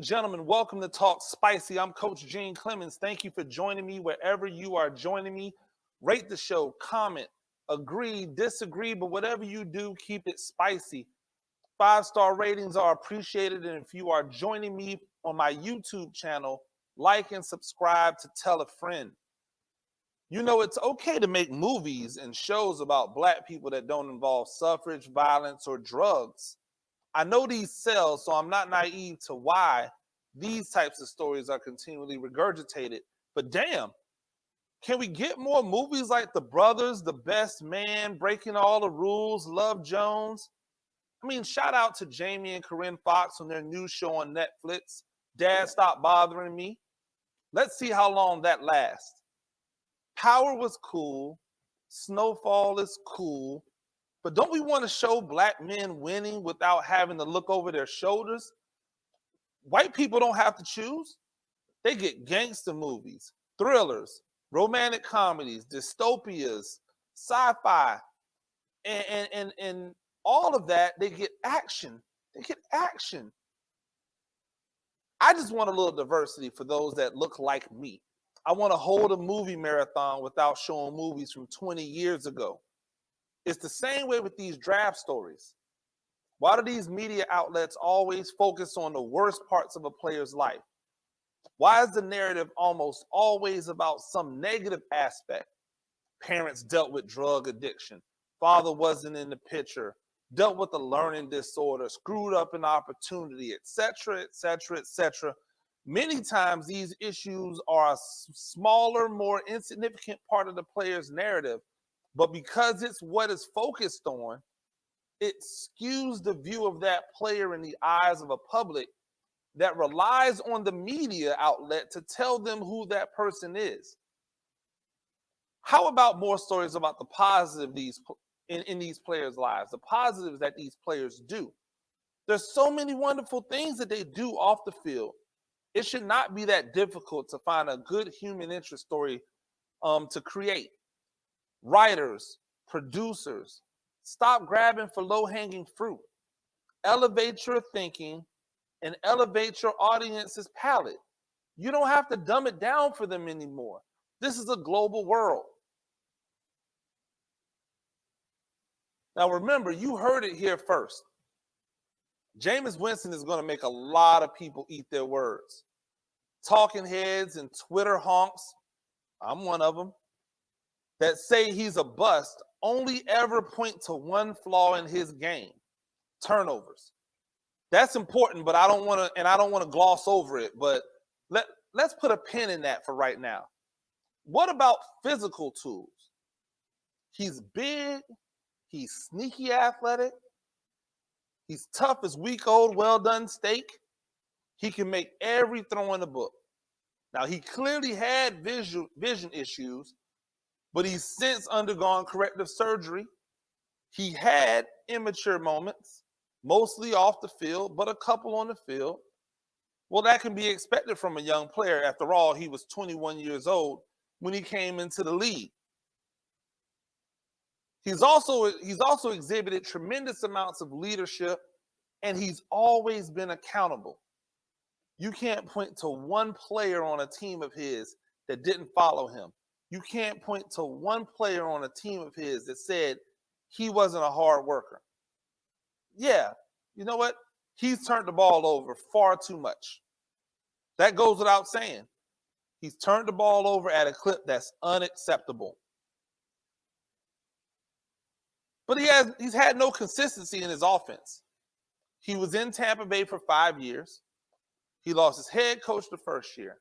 gentlemen, welcome to Talk Spicy. I'm Coach Gene Clemens. Thank you for joining me wherever you are joining me. Rate the show, comment, agree, disagree, but whatever you do, keep it spicy. 5-star ratings are appreciated, and if you are joining me on my YouTube channel, like and subscribe to tell a friend. You know, it's okay to make movies and shows about Black people that don't involve suffrage, violence, or drugs. I know these sell, so I'm not naive to why these types of stories are continually regurgitated. But damn, can we get more movies like The Brothers, The Best Man, Breaking All the Rules, Love Jones? I mean, shout out to Jamie and Corinne Fox on their new show on Netflix, Dad Stop Bothering Me. Let's see how long that lasts. Power was cool. Snowfall is cool. But don't we want to show Black men winning without having to look over their shoulders? White people don't have to choose. They get gangster movies, thrillers, romantic comedies, dystopias, sci-fi, and all of that. They get action. They get action. I just want a little diversity for those that look like me. I want to hold a movie marathon without showing movies from 20 years ago. It's the same way with these draft stories. Why do these media outlets always focus on the worst parts of a player's life? Why is the narrative almost always about some negative aspect? Parents dealt with drug addiction. Father wasn't in the picture. Dealt with a learning disorder. Screwed up an opportunity, etc., etc., etc. Many times these issues are a smaller, more insignificant part of the player's narrative. But because it's what is focused on, it skews the view of that player in the eyes of a public that relies on the media outlet to tell them who that person is. How about more stories about the positive in these players' lives, the positives that these players do? There's so many wonderful things that they do off the field. It should not be that difficult to find a good human interest story to create. Writers, producers, stop grabbing for low-hanging fruit. Elevate your thinking and elevate your audience's palate. You don't have to dumb it down for them anymore. This is a global world. Now remember, you heard it here first. Jameis Winston is going to make a lot of people eat their words. Talking heads and Twitter honks, I'm one of them, that say he's a bust only ever point to one flaw in his game: turnovers. That's important, but I don't want to gloss over it, but let's put a pin in that for right now. What about physical tools? He's big, he's sneaky athletic, he's tough as week-old well-done steak. He can make every throw in the book. Now, he clearly had vision issues, but he's since undergone corrective surgery. He had immature moments, mostly off the field, but a couple on the field. Well, that can be expected from a young player. After all, he was 21 years old when he came into the league. He's also exhibited tremendous amounts of leadership, and he's always been accountable. You can't point to one player on a team of his that didn't follow him. You can't point to one player on a team of his that said he wasn't a hard worker. Yeah, you know what? He's turned the ball over far too much. That goes without saying. He's turned the ball over at a clip that's unacceptable. But he's had no consistency in his offense. He was in Tampa Bay for 5 years. He lost his head coach the first year.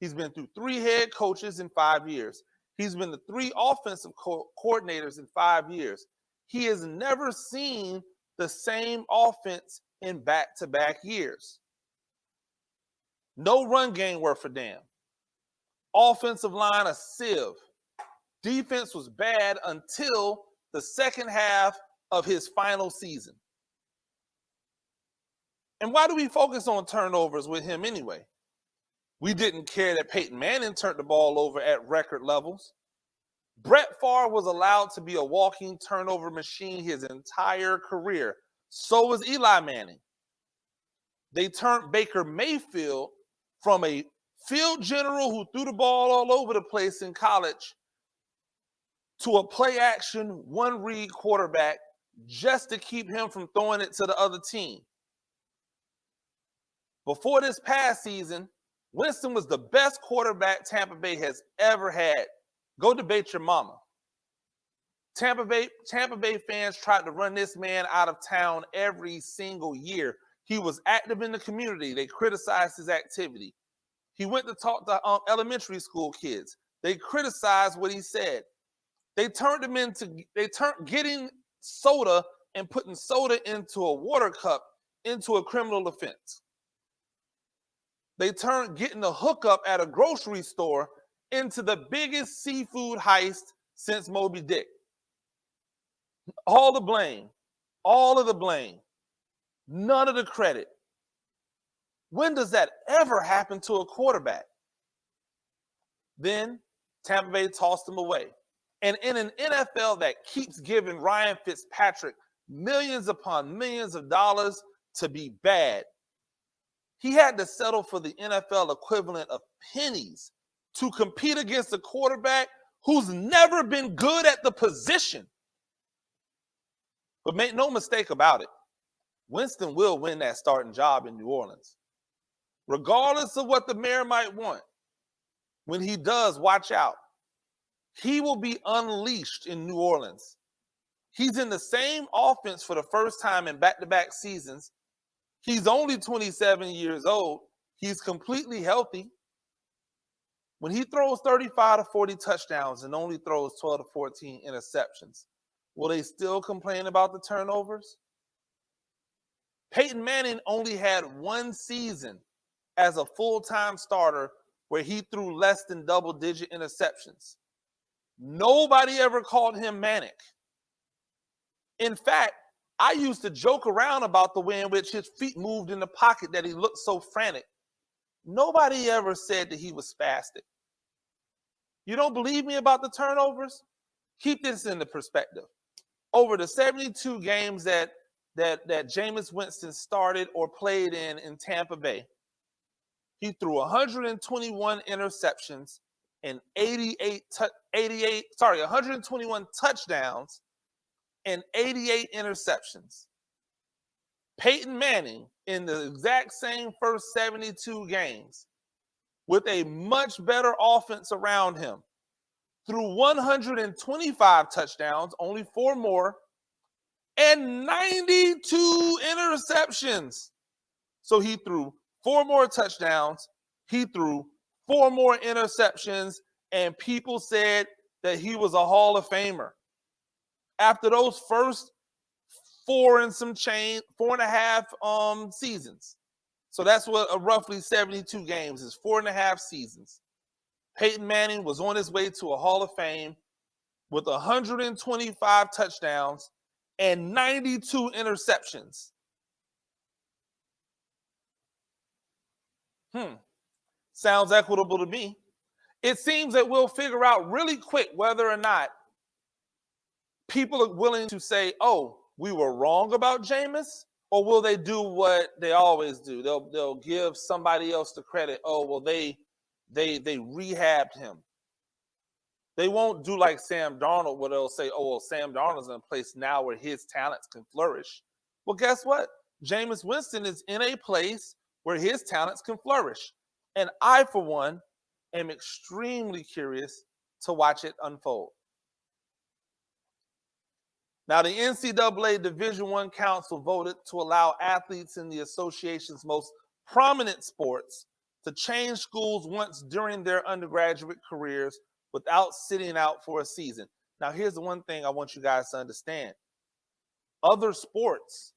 He's been through 3 head coaches in 5 years. He's been to 3 offensive coordinators in 5 years. He has never seen the same offense in back-to-back years. No run game worth a damn. Offensive line a sieve. Defense was bad until the second half of his final season. And why do we focus on turnovers with him anyway? We didn't care that Peyton Manning turned the ball over at record levels. Brett Favre was allowed to be a walking turnover machine his entire career. So was Eli Manning. They turned Baker Mayfield from a field general who threw the ball all over the place in college to a play action, one read quarterback just to keep him from throwing it to the other team. Before this past season, Winston was the best quarterback Tampa Bay has ever had. Go debate your mama. Tampa Bay fans tried to run this man out of town every single year. He was active in the community. They criticized his activity. He went to talk to elementary school kids. They criticized what he said. They turned getting soda and putting soda into a water cup into a criminal offense. They turned getting a hookup at a grocery store into the biggest seafood heist since Moby Dick. All of the blame, none of the credit. When does that ever happen to a quarterback? Then Tampa Bay tossed him away. And in an NFL that keeps giving Ryan Fitzpatrick millions upon millions of dollars to be bad, he had to settle for the NFL equivalent of pennies to compete against a quarterback who's never been good at the position. But make no mistake about it, Winston will win that starting job in New Orleans. Regardless of what the mayor might want, when he does, watch out. He will be unleashed in New Orleans. He's in the same offense for the first time in back-to-back seasons. He's only 27 years old. He's completely healthy. When he throws 35 to 40 touchdowns and only throws 12 to 14 interceptions, will they still complain about the turnovers? Peyton Manning only had one season as a full-time starter where he threw less than double-digit interceptions. Nobody ever called him manic. In fact, I used to joke around about the way in which his feet moved in the pocket, that he looked so frantic. Nobody ever said that he was spastic. You don't believe me about the turnovers? Keep this into perspective. Over the 72 games that Jameis Winston started or played in Tampa Bay, he threw 121 interceptions and 121 touchdowns and 88 interceptions. Peyton Manning, in the exact same first 72 games, with a much better offense around him, threw 125 touchdowns, only 4 more, and 92 interceptions. So he threw 4 more touchdowns, he threw 4 more interceptions, and people said that he was a Hall of Famer. After those first 4.5 seasons. So that's what roughly 72 games is, 4.5 seasons. Peyton Manning was on his way to a Hall of Fame with 125 touchdowns and 92 interceptions. Sounds equitable to me. It seems that we'll figure out really quick whether or not people are willing to say, oh, we were wrong about Jameis, or will they do what they always do? They'll give somebody else the credit. Oh, well, they rehabbed him. They won't do like Sam Darnold, where they'll say, oh, well, Sam Darnold's in a place now where his talents can flourish. Well, guess what? Jameis Winston is in a place where his talents can flourish. And I, for one, am extremely curious to watch it unfold. Now, the NCAA Division I Council voted to allow athletes in the association's most prominent sports to change schools once during their undergraduate careers without sitting out for a season. Now, here's the one thing I want you guys to understand. Other sports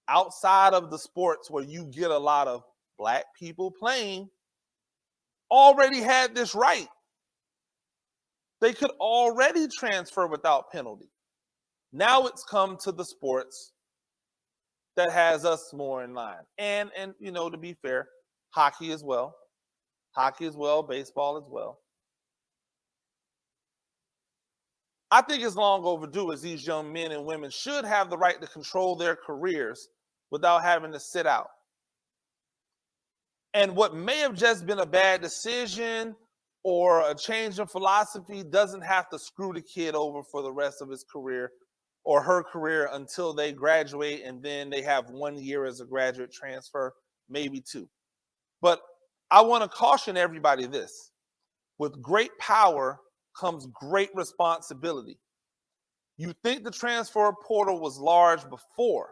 outside of the sports where you get a lot of Black people playing already had this right. They could already transfer without penalty. Now it's come to the sports that has us more in line. And to be fair, hockey as well, baseball as well. I think it's long overdue, as these young men and women should have the right to control their careers without having to sit out. And what may have just been a bad decision or a change in philosophy doesn't have to screw the kid over for the rest of his career or her career until they graduate, and then they have 1 year as a graduate transfer, maybe 2. But I want to caution everybody this. With great power comes great responsibility. You think the transfer portal was large before.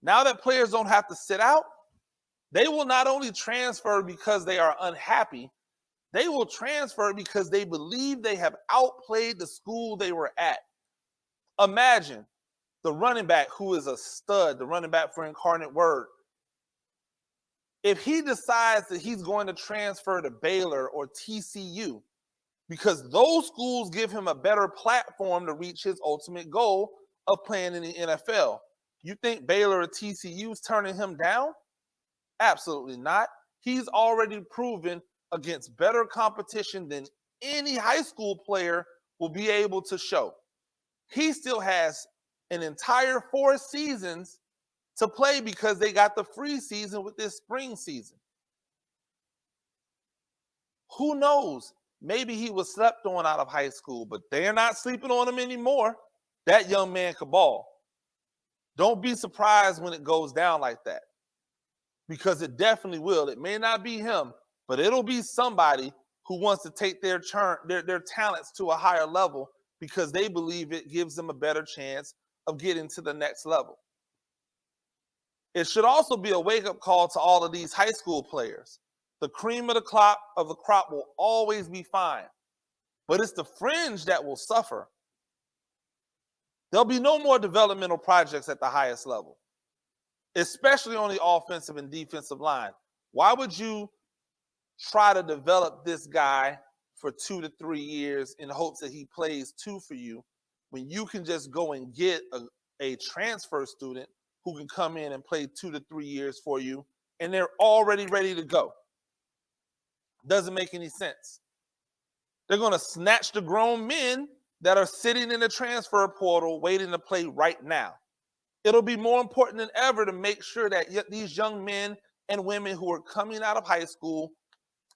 Now that players don't have to sit out, they will not only transfer because they are unhappy, they will transfer because they believe they have outplayed the school they were at. Imagine the running back who is a stud, the running back for Incarnate Word. If he decides that he's going to transfer to Baylor or TCU, because those schools give him a better platform to reach his ultimate goal of playing in the NFL, you think Baylor or TCU is turning him down? Absolutely not. He's already proven against better competition than any high school player will be able to show. He still has an entire 4 seasons to play because they got the free season with this spring season. Who knows? Maybe he was slept on out of high school, but they're not sleeping on him anymore. That young man could ball. Don't be surprised when it goes down like that, because it definitely will. It may not be him, but it'll be somebody who wants to take their talents to a higher level because they believe it gives them a better chance of getting to the next level. It should also be a wake-up call to all of these high school players. The cream of the crop will always be fine, but it's the fringe that will suffer. There'll be no more developmental projects at the highest level, especially on the offensive and defensive line. Why would you try to develop this guy for 2 to 3 years in hopes that he plays 2 for you when you can just go and get a transfer student who can come in and play 2 to 3 years for you, and they're already ready to go? Doesn't make any sense. They're going to snatch the grown men that are sitting in the transfer portal waiting to play right now. It'll be more important than ever to make sure that these young men and women who are coming out of high school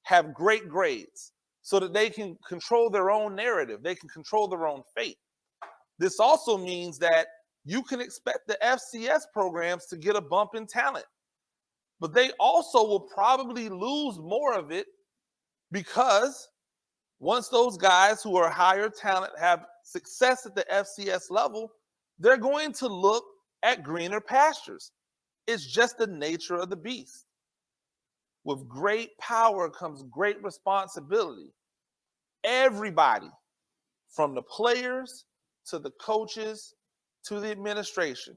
have great grades so that they can control their own narrative. They can control their own fate. This also means that you can expect the FCS programs to get a bump in talent, but they also will probably lose more of it because once those guys who are higher talent have success at the FCS level, they're going to look at greener pastures. It's just the nature of the beast. With great power comes great responsibility. Everybody, from the players to the coaches to the administration,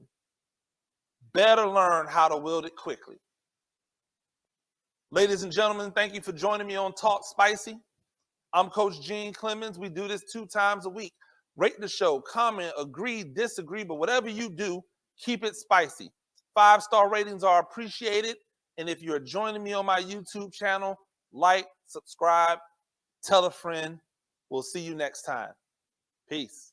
better learn how to wield it quickly. Ladies and gentlemen, thank you for joining me on Talk Spicy. I'm Coach Gene Clemens. We do this 2 times a week. Rate the show, comment, agree, disagree, but whatever you do, keep it spicy. 5-star ratings are appreciated. And if you're joining me on my YouTube channel, like, subscribe, tell a friend. We'll see you next time. Peace.